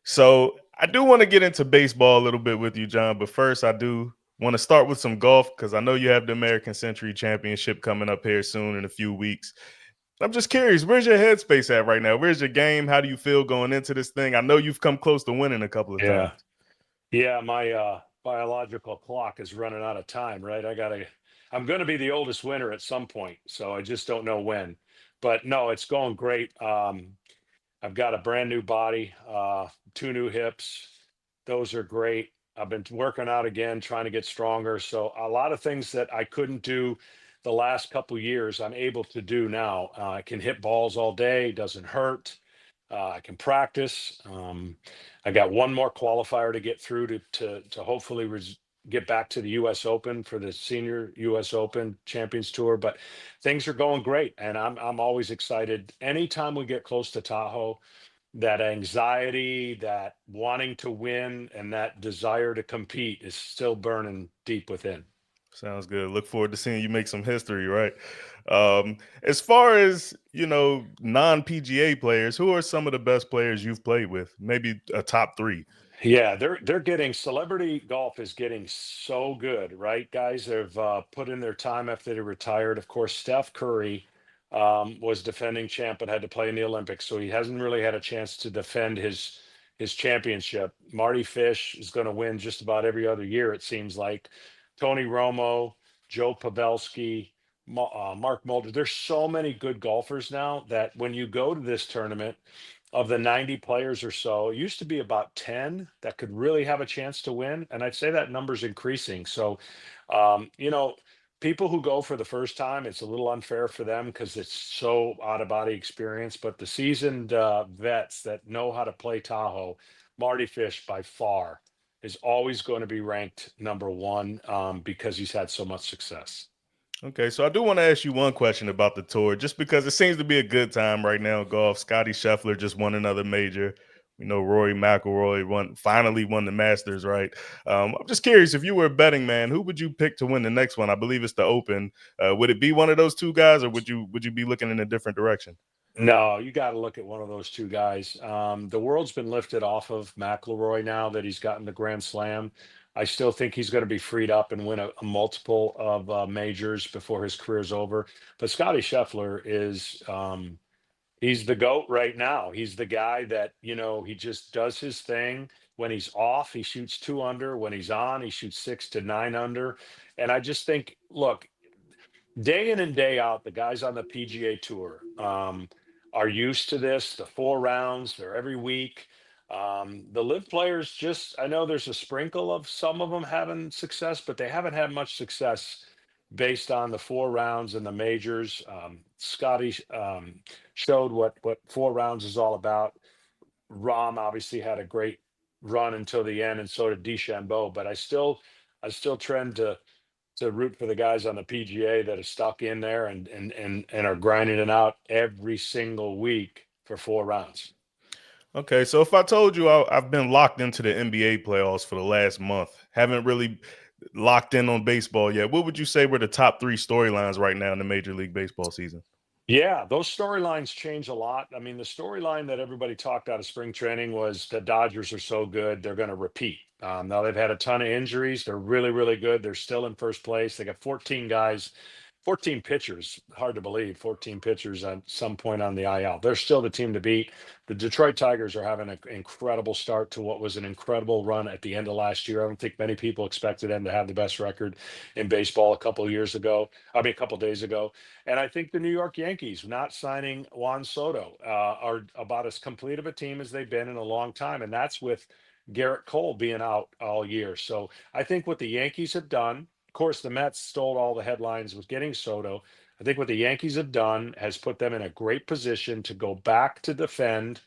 So I do want to get into baseball a little bit with you, John. But first, I do want to start with some golf because I know you have the American Century Championship coming up here soon in a few weeks. I'm just curious, where's your headspace at right now? Where's your game? How do you feel going into this thing? I know you've come close to winning a couple of Yeah. times. Yeah, my biological clock is running out of time, right? I'm going to be the oldest winner at some point, so I just don't know when. But no, it's going great. I've got a brand new body, two new hips. Those are great. I've been working out again, trying to get stronger. So a lot of things that I couldn't do the last couple years, I'm able to do now. I can hit balls all day, doesn't hurt. I can practice. I got one more qualifier to get through to hopefully get back to the U.S. Open for the Senior U.S. Open Champions Tour. But things are going great, and I'm always excited. Anytime we get close to Tahoe, that anxiety, that wanting to win, and that desire to compete is still burning deep within. Sounds good. Look forward to seeing you make some history, right? As far as non PGA players, who are some of the best players you've played with? Maybe a top three. Yeah, they're getting celebrity golf is getting so good, right? Guys have put in their time after they retired. Of course, Steph Curry was defending champ but had to play in the Olympics, so he hasn't really had a chance to defend his championship. Marty Fish is going to win just about every other year, it seems like. Tony Romo, Joe Pavelski, Mark Mulder. There's so many good golfers now that when you go to this tournament of the 90 players or so, it used to be about 10 that could really have a chance to win. And I'd say that number's increasing. So, um, you know, people who go for the first time, it's a little unfair for them because it's so out of body experience. But the seasoned vets that know how to play Tahoe, Marty Fish by far is always going to be ranked number one because he's had so much success. Okay, so I do want to ask you one question about the tour, just because it seems to be a good time right now in golf. Scottie Scheffler just won another major. We know Rory McIlroy finally won the Masters, right? I'm just curious, if you were a betting man, who would you pick to win the next one? I believe it's the Open. Would it be one of those two guys, or would you be looking in a different direction? No, you got to look at one of those two guys. The world's been lifted off of McIlroy now that he's gotten the Grand Slam. I still think he's going to be freed up and win a multiple of majors before his career's over. But Scottie Scheffler is he's the GOAT right now. He's the guy that, he just does his thing. When he's off, he shoots two under. When he's on, he shoots 6 to 9 under. And I just think, look, day in and day out, the guys on the PGA Tour are used to this. The 4 rounds, they're every week. The live players I know there's a sprinkle of some of them having success, but they haven't had much success based on the 4 rounds and the majors. Scotty showed what 4 rounds is all about. Rom obviously had a great run until the end, and so did DeChambeau. But I still trend to root for the guys on the PGA that are stuck in there and are grinding it out every single week for 4 rounds. Okay, so if I told you I've been locked into the NBA playoffs for the last month, haven't really locked in on baseball yet, what would you say were the top three storylines right now in the Major League Baseball season? Yeah, those storylines change a lot. I mean, the storyline that everybody talked out of spring training was the Dodgers are so good, they're going to repeat. Now they've had a ton of injuries. They're really, really good. They're still in first place. They got 14 guys, 14 pitchers. Hard to believe, 14 pitchers at some point on the IL. They're still the team to beat. The Detroit Tigers are having an incredible start to what was an incredible run at the end of last year. I don't think many people expected them to have the best record in baseball a couple of years ago. I mean, a couple of days ago. And I think the New York Yankees not signing Juan Soto are about as complete of a team as they've been in a long time. And that's with Garrett Cole being out all year. So I think what the Yankees have done, of course, the Mets stole all the headlines with getting Soto. I think what the Yankees have done has put them in a great position to go back to defend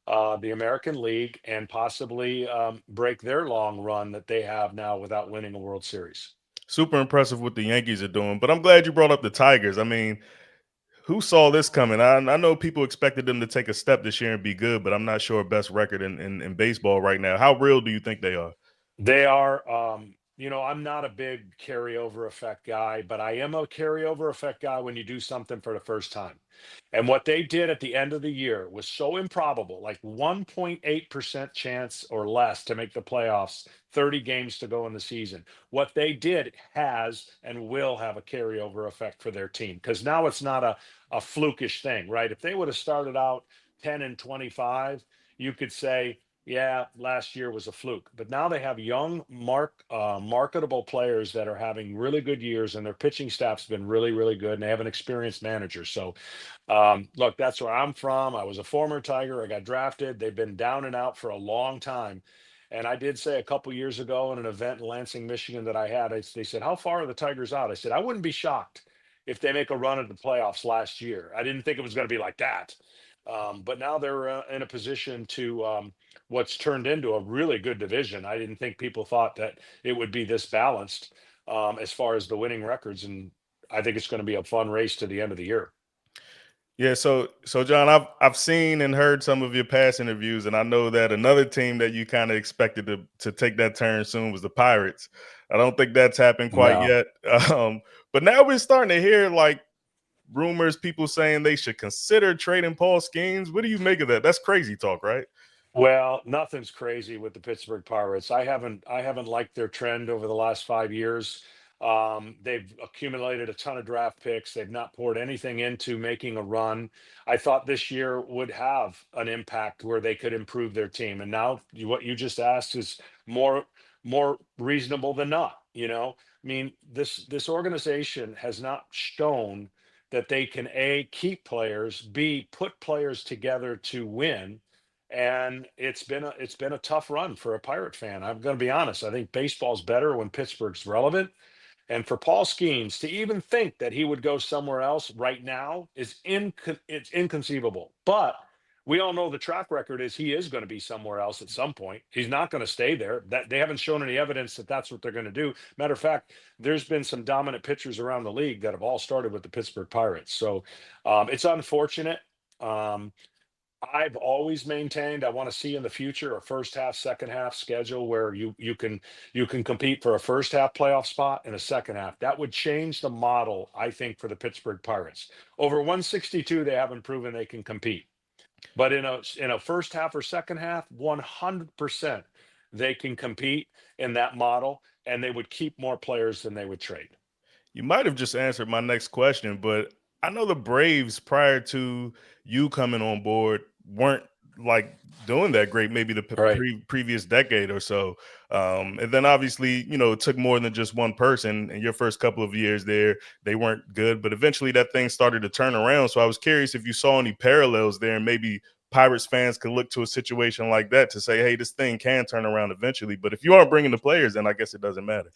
the American League and possibly break their long run that they have now without winning a World Series. Super impressive what the Yankees are doing, but I'm glad you brought up the Tigers. I mean, who saw this coming? I know people expected them to take a step this year and be good, but I'm not sure best record in baseball right now. How real do you think they are? They are. I'm not a big carryover effect guy, but I am a carryover effect guy when you do something for the first time. And what they did at the end of the year was so improbable, like 1.8% chance or less to make the playoffs, 30 games to go in the season. What they did has and will have a carryover effect for their team, because now it's not a flukish thing, right? If they would have started out 10 and 25, you could say, yeah, last year was a fluke. But now they have young, marketable players that are having really good years, and their pitching staff's been really, really good, and they have an experienced manager. So, look, that's where I'm from. I was a former Tiger. I got drafted. They've been down and out for a long time. And I did say a couple years ago in an event in Lansing, Michigan that I had, they said, "How far are the Tigers out?" I said, "I wouldn't be shocked if they make a run at the playoffs last year." I didn't think it was going to be like that. But now they're in a position to what's turned into a really good division. I didn't think people thought that it would be this balanced as far as the winning records. And I think it's going to be a fun race to the end of the year. Yeah, so John, I've seen and heard some of your past interviews, and I know that another team that you kind of expected to take that turn soon was the Pirates. I don't think that's happened quite No. yet. But now we're starting to hear like rumors, people saying they should consider trading Paul Skenes. What do you make of that? That's crazy talk, right? Well, nothing's crazy with the Pittsburgh Pirates. I haven't liked their trend over the last 5 years. They've accumulated a ton of draft picks. They've not poured anything into making a run. I thought this year would have an impact where they could improve their team. And now what you just asked is more more reasonable than not. I mean, this organization has not shown that they can A, keep players, B, put players together to win, and it's been a tough run for a Pirate fan. I'm going to be honest. I think baseball's better when Pittsburgh's relevant. And for Paul Skenes to even think that he would go somewhere else right now it's inconceivable. But we all know the track record is he is going to be somewhere else at some point. He's not going to stay there. That they haven't shown any evidence that that's what they're going to do. Matter of fact, there's been some dominant pitchers around the league that have all started with the Pittsburgh Pirates. So it's unfortunate. Um, I've always maintained I want to see in the future a first half, second half schedule where you can compete for a first half playoff spot and a second half. That would change the model, I think, for the Pittsburgh Pirates. Over 162, they haven't proven they can compete. But in a first half or second half, 100% they can compete in that model, and they would keep more players than they would trade. You might have just answered my next question, but I know the Braves prior to you coming on board weren't like doing that great, maybe the Right. previous decade or so. And then obviously, it took more than just one person. In your first couple of years there, they weren't good, but eventually that thing started to turn around. So I was curious if you saw any parallels there, and maybe Pirates fans could look to a situation like that to say, hey, this thing can turn around eventually. But if you aren't bringing the players, then I guess it doesn't matter.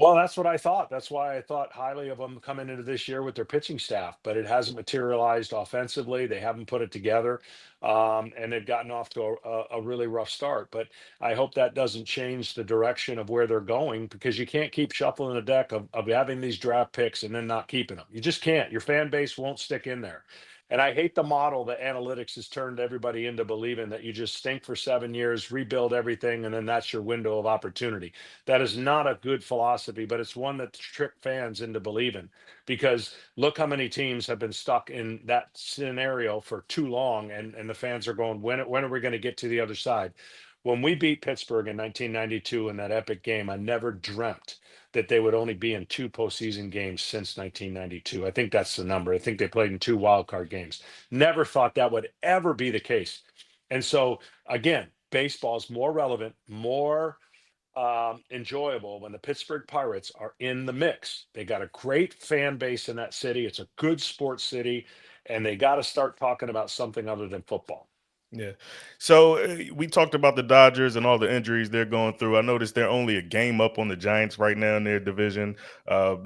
Well, that's what I thought. That's why I thought highly of them coming into this year with their pitching staff, but it hasn't materialized offensively. They haven't put it together, and they've gotten off to a really rough start. But I hope that doesn't change the direction of where they're going, because you can't keep shuffling the deck of having these draft picks and then not keeping them. You just can't. Your fan base won't stick in there. And I hate the model that analytics has turned everybody into believing that you just stink for 7 years, rebuild everything, and then that's your window of opportunity. That is not a good philosophy, but it's one that tricked fans into believing, because look how many teams have been stuck in that scenario for too long, and the fans are going, when are we going to get to the other side? When we beat Pittsburgh in 1992 in that epic game, I never dreamt that they would only be in two postseason games since 1992. I think that's the number. I think they played in two wild card games. Never thought that would ever be the case. And so, again, baseball's more relevant, more enjoyable when the Pittsburgh Pirates are in the mix. They got a great fan base in that city. It's a good sports city, and they got to start talking about something other than football. Yeah. So we talked about the Dodgers and all the injuries they're going through. I noticed they're only a game up on the Giants right now in their division.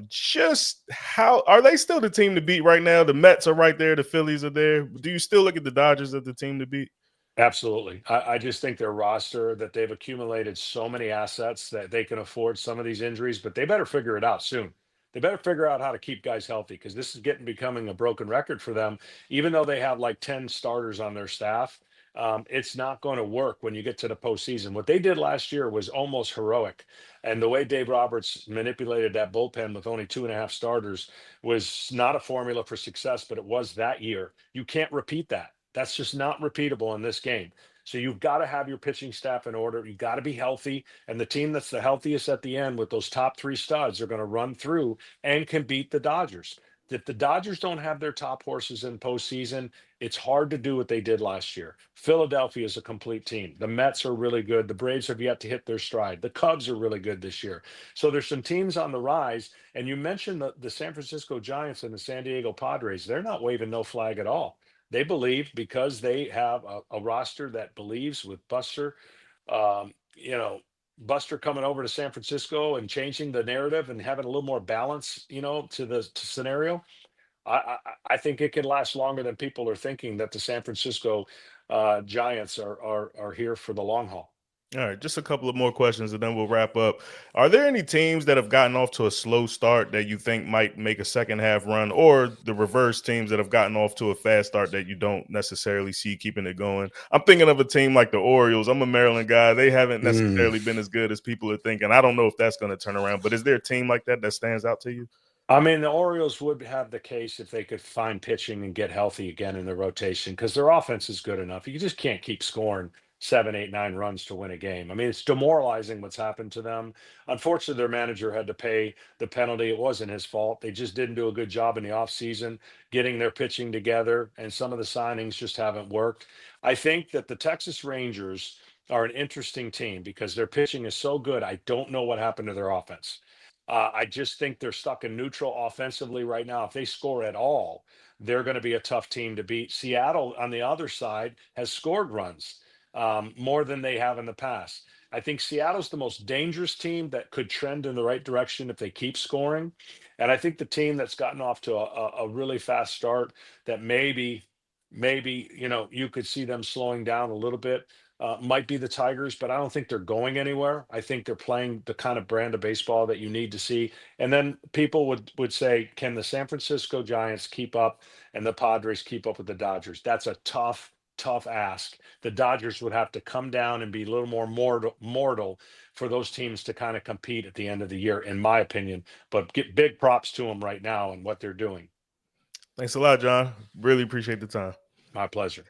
Just how are they still the team to beat right now? The Mets are right there. The Phillies are there. Do you still look at the Dodgers as the team to beat? Absolutely. I just think their roster, that they've accumulated so many assets that they can afford some of these injuries, but they better figure it out soon. They better figure out how to keep guys healthy, because this is getting becoming a broken record for them. Even though they have like 10 starters on their staff, it's not going to work when you get to the postseason. What they did last year was almost heroic. And the way Dave Roberts manipulated that bullpen with only 2.5 starters was not a formula for success, but it was that year. You can't repeat that. That's just not repeatable in this game. So you've got to have your pitching staff in order. You've got to be healthy. And the team that's the healthiest at the end with those top three studs are going to run through and can beat the Dodgers. If the Dodgers don't have their top horses in postseason, it's hard to do what they did last year. Philadelphia is a complete team. The Mets are really good. The Braves have yet to hit their stride. The Cubs are really good this year. So there's some teams on the rise. And you mentioned the San Francisco Giants and the San Diego Padres. They're not waving no flag at all. They believe because they have a roster that believes with Buster, you know, Buster coming over to San Francisco and changing the narrative and having a little more balance, to the scenario. I think it can last longer than people are thinking that the San Francisco Giants are here for the long haul. All right, just a couple of more questions and then we'll wrap up. Are there any teams that have gotten off to a slow start that you think might make a second half run, or the reverse teams that have gotten off to a fast start that you don't necessarily see keeping it going? I'm thinking of a team like the Orioles. I'm a Maryland guy. They haven't Mm. necessarily been as good as people are thinking. I don't know if that's going to turn around, but is there a team like that that stands out to you? I mean, the Orioles would have the case if they could find pitching and get healthy again in the rotation because their offense is good enough. You just can't keep scoring 7, 8, 9 runs to win a game. I mean, it's demoralizing what's happened to them. Unfortunately, their manager had to pay the penalty. It wasn't his fault. They just didn't do a good job in the offseason getting their pitching together, and some of the signings just haven't worked. I think that the Texas Rangers are an interesting team because their pitching is so good. I don't know what happened to their offense. I just think they're stuck in neutral offensively right now. If they score at all, they're going to be a tough team to beat. Seattle, on the other side, has scored runs more than they have in the past. I think Seattle's the most dangerous team that could trend in the right direction if they keep scoring. And I think the team that's gotten off to a really fast start that maybe, you could see them slowing down a little bit might be the Tigers, but I don't think they're going anywhere. I think they're playing the kind of brand of baseball that you need to see. And then people would say, can the San Francisco Giants keep up and the Padres keep up with the Dodgers? That's a tough ask. The Dodgers would have to come down and be a little more mortal for those teams to kind of compete at the end of the year, in my opinion. But get big props to them right now and what they're doing. Thanks a lot, John. Really appreciate the time. My pleasure.